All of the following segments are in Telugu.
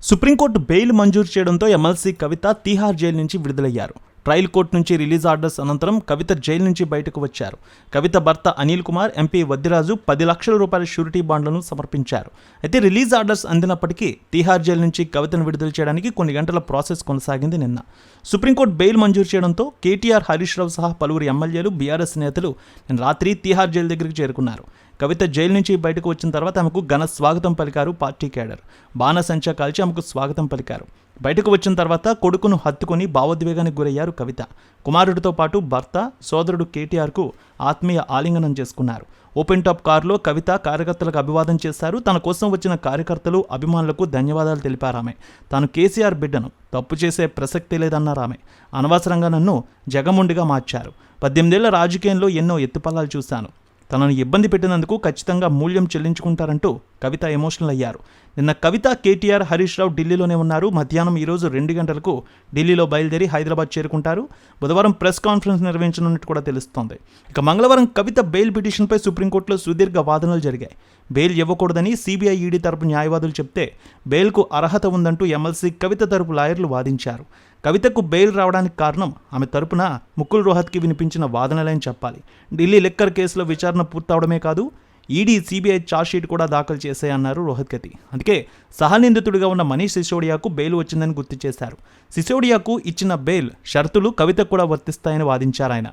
సుప్రీంకోర్టు బెయిల్ మంజూరు చేయడంతో ఎమ్మెల్సీ కవిత తీహార్ జైలు నుంచి విడుదలయ్యారు. ట్రయల్ కోర్టు నుంచి రిలీజ్ ఆర్డర్స్ అనంతరం కవిత జైలు నుంచి బయటకు వచ్చారు. కవిత భర్త అనిల్ కుమార్, ఎంపీ వద్దిరాజు 10 లక్షల రూపాయల షూరిటీ బాండ్లను సమర్పించారు. అయితే రిలీజ్ ఆర్డర్స్ అందినప్పటికీ తీహార్ జైలు నుంచి కవితను విడుదల చేయడానికి కొన్ని గంటల ప్రాసెస్ కొనసాగింది. నిన్న సుప్రీంకోర్టు బెయిల్ మంజూరు చేయడంతో కేటీఆర్, హరీష్ రావు సహా పలువురు ఎమ్మెల్యేలు, బీఆర్ఎస్ నేతలు నిన్న రాత్రి తీహార్ జైలు దగ్గరికి చేరుకున్నారు. కవిత జైలు నుంచి బయటకు వచ్చిన తర్వాత ఆమెకు ఘన స్వాగతం పలికారు పార్టీ కేడర్. బాణసంచా కాల్చి ఆమెకు స్వాగతం పలికారు. బయటకు వచ్చిన తర్వాత కొడుకును హత్తుకుని భావోద్వేగానికి గురయ్యారు కవిత. కుమారుడితో పాటు భర్త, సోదరుడు కేటీఆర్కు ఆత్మీయ ఆలింగనం చేసుకున్నారు. ఓపెన్ టాప్ కారులో కవిత కార్యకర్తలకు అభివాదం చేశారు. తన కోసం వచ్చిన కార్యకర్తలు, అభిమానులకు ధన్యవాదాలు తెలిపారామె. తాను కేసీఆర్ బిడ్డను, తప్పు చేసే ప్రసక్తి లేదన్నారామె. అనవసరంగా నన్ను జగముండిగా మార్చారు. 18 ఏళ్ల రాజకీయంలో ఎన్నో ఎత్తుపల్లాలు చూశాను. తనను ఇబ్బంది పెట్టినందుకు ఖచ్చితంగా మూల్యం చెల్లించుకుంటారంటూ కవిత ఎమోషనల్ అయ్యారు. నిన్న కవిత, కేటీఆర్, హరీష్ రావు ఢిల్లీలోనే ఉన్నారు. మధ్యాహ్నం ఈరోజు 2 గంటలకు ఢిల్లీలో బయలుదేరి హైదరాబాద్ చేరుకుంటారు. బుధవారం ప్రెస్ కాన్ఫరెన్స్ నిర్వహించనున్నట్టు కూడా తెలుస్తోంది. ఇక మంగళవారం కవిత బెయిల్ పిటిషన్పై సుప్రీంకోర్టులో సుదీర్ఘ వాదనలు జరిగాయి. బెయిల్ ఇవ్వకూడదని సిబిఐ, ఈడీ తరపు న్యాయవాదులు చెప్తే బెయిల్కు అర్హత ఉందంటూ ఎమ్మెల్సీ కవిత తరపు లాయర్లు వాదించారు. కవితకు బెయిల్ రావడానికి కారణం ఆమె తరపున ముకుల్ రోహత్కి వినిపించిన వాదనలని చెప్పాలి. ఢిల్లీ లిక్కర్ కేసులో విచారణ పూర్తవడమే కాదు, ఈడీ, సిబిఐ ఛార్జ్షీట్ కూడా దాఖలు చేశాయన్నారు రోహత్గతి. అందుకే సహనిందితుడిగా ఉన్న మనీష్ సిసోడియాకు బెయిల్ వచ్చిందని గుర్తు చేశారు. సిసోడియాకు ఇచ్చిన బెయిల్ షరతులు కవితకు కూడా వర్తిస్తాయని వాదించారు ఆయన.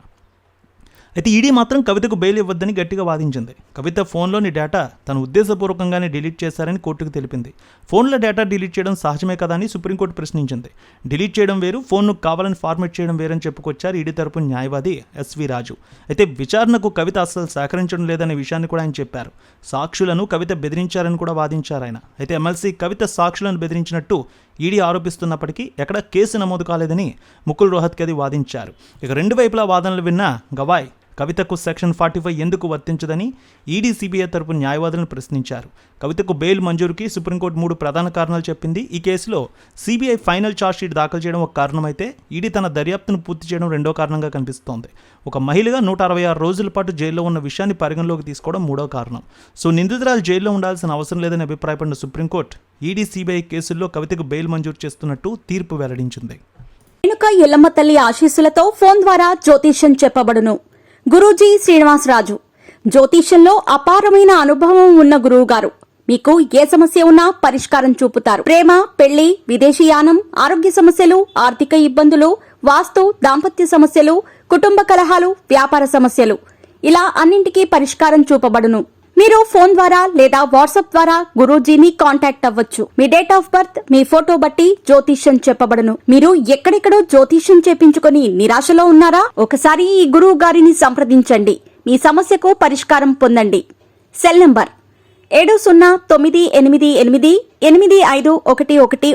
అయితే ఈడీ మాత్రం కవితకు బెయిల్ ఇవ్వద్దని గట్టిగా వాదించింది. కవిత ఫోన్లోని డేటా తను ఉద్దేశపూర్వకంగానే డిలీట్ చేశారని కోర్టుకు తెలిపింది. ఫోన్లో డేటా డిలీట్ చేయడం సహజమే కదా అని సుప్రీంకోర్టు ప్రశ్నించింది. డిలీట్ చేయడం వేరు, ఫోన్ను కావాలని ఫార్మేట్ చేయడం వేరని చెప్పుకొచ్చారు ఈడీ తరపు న్యాయవాది ఎస్వి రాజు. అయితే విచారణకు కవిత అస్సలు సహకరించడం లేదనే విషయాన్ని కూడా ఆయన చెప్పారు. సాక్షులను కవిత బెదిరించారని కూడా వాదించారు ఆయన. అయితే ఎమ్మెల్సీ కవిత సాక్షులను బెదిరించినట్టు ఈడీ ఆరోపిస్తున్నప్పటికీ ఎక్కడ కేసు నమోదు కాలేదని ముకుల్ రోహత్కి వాదించారు. ఇక రెండు వైపులా వాదనలు విన్న గవాయ్ కవితకు సెక్షన్ 45 ఎందుకు వర్తించదని ఈడీ, సిబిఐ తరపు న్యాయవాదులను ప్రశ్నించారు. కవితకు బెయిల్ మంజూరుకి సుప్రీంకోర్టు 3 ప్రధాన కారణాలు చెప్పింది. ఈ కేసులో సిబిఐ ఫైనల్ ఛార్జ్షీట్ దాఖలు చేయడం ఒక కారణమైతే ఈడీ తన దర్యాప్తును పూర్తి చేయడం రెండో కారణంగా కనిపిస్తోంది. ఒక మహిళగా 166 రోజుల పాటు జైల్లో ఉన్న విషయాన్ని పరిగణలోకి తీసుకోవడం మూడో కారణం. సో నిందితురాలు జైల్లో ఉండాల్సిన అవసరం లేదని అభిప్రాయపడిన సుప్రీంకోర్టు ఈడీ, సిబిఐ కేసుల్లో కవితకు బెయిల్ మంజూరు చేస్తున్నట్టు తీర్పు వెల్లడించింది. రేణుక ఎల్లమ్మ తల్లి ఆశీస్సులతో ఫోన్ ద్వారా జ్యోతిష్యం చెప్పబడును. గురూజీ శ్రీనివాసరాజు జ్యోతిష్యంలో అపారమైన అనుభవం ఉన్న గురువు గారు మీకు ఏ సమస్య ఉన్నా పరిష్కారం చూపుతారు. ప్రేమ, పెళ్లి, విదేశీయానం, ఆరోగ్య సమస్యలు, ఆర్థిక ఇబ్బందులు, వాస్తు, దాంపత్య సమస్యలు, కుటుంబ కలహాలు, వ్యాపార సమస్యలు, ఇలా అన్నింటికీ పరిష్కారం చూపబడును. మీరు ఫోన్ ద్వారా లేదా వాట్సాప్ ద్వారా గురూజీని కాంటాక్ట్ అవ్వచ్చు. మీ డేట్ ఆఫ్ బర్త్, మీ ఫోటో బట్టి జ్యోతిష్యం చెప్పబడును. మీరు ఎక్కడెక్కడో జ్యోతిష్యం చేపించుకొని నిరాశలో ఉన్నారా? ఒకసారి ఈ గురువు గారిని సంప్రదించండి. మీ సమస్యకు పరిష్కారం పొందండి. Cell number 709888851111